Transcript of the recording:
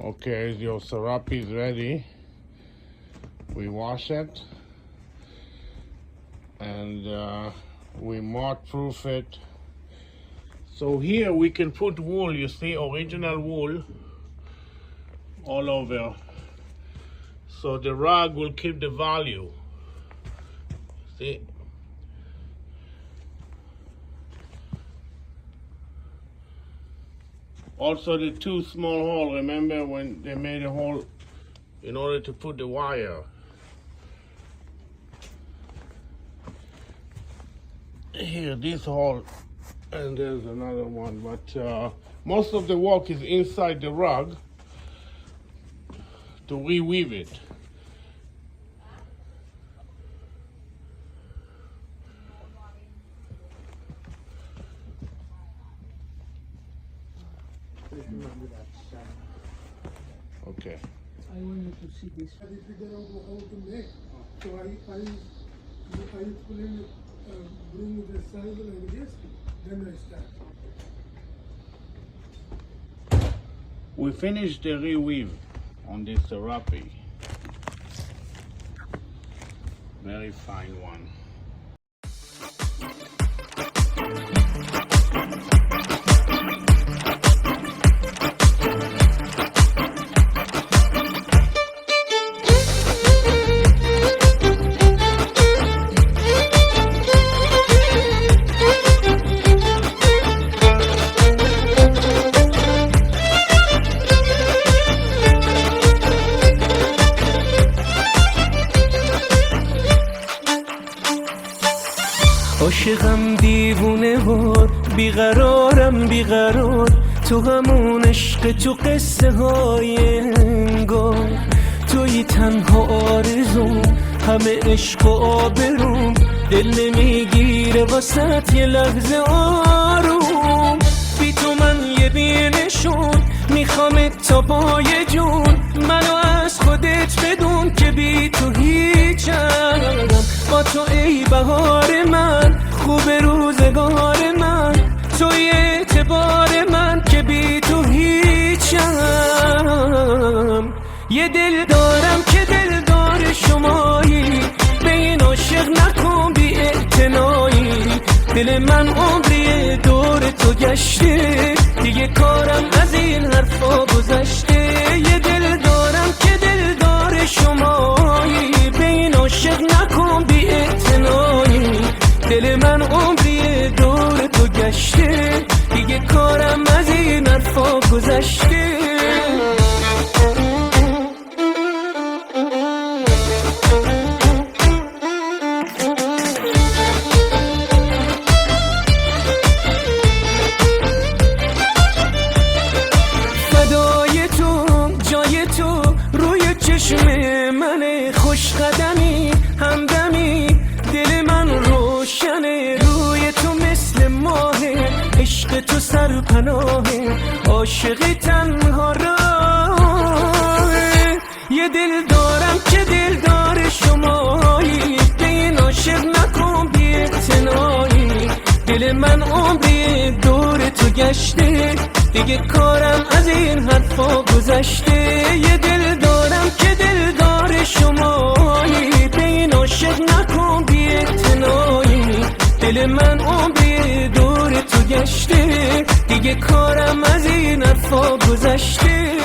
Okay, your Serapi is ready. We wash it and we moth-proof it. So here we can put wool, you see, original wool all over. So the rug will keep the value. See? Also the two small holes, remember when they made a hole in order to put the wire. Here, this hole, and there's another one, but most of the work is inside the rug to reweave it. Okay. I wanted to see this. I figure out how to make. So I bring the size like this, then I start. We finished the reweave on this Serapi. Very fine one. عاشقم دیوونه وار بیقرارم بیقرار تو همون عشق تو قصه های انگار توی تنها آرزوم همه عشق و آبروم دل نمیگیره واسط یه لحظه آروم بی تو من یه بینشون میخوام تا پای جون منو از خودت بدون که بی تو هیچم با تو ای بهار من خوب روزگار من توی اعتبار من که بی تو هیچم یه دل دارم که دلدار شمایی به این عاشق نکن بی اعتنایی دل من عمری دور تو گشته دیگه کارم از این حرفا گذشته یه دل دارم که دلدار شمایی به این عاشق نکن بی اعتنایی دل من عمری دور تو گشته دیگه کارم از این حرفا گذشته فدای تو جای تو روی چشم من خوش قدمی همدمی دل من روشنه روی تو مثل ماهه عشق تو سرپناهه عاشق تنها راهه یه دل دارم که دلدار شمایی به این عاشق نکن بی اعتنایی دل من عمری دور تو گشته دیگه کارم از این حرفا گذشته یه دل دارم که دلدار شمایی به این عاشق نکن بی اعتنایی دل من عمری دور تو گشته دیگه کارم از این حرفا گذشته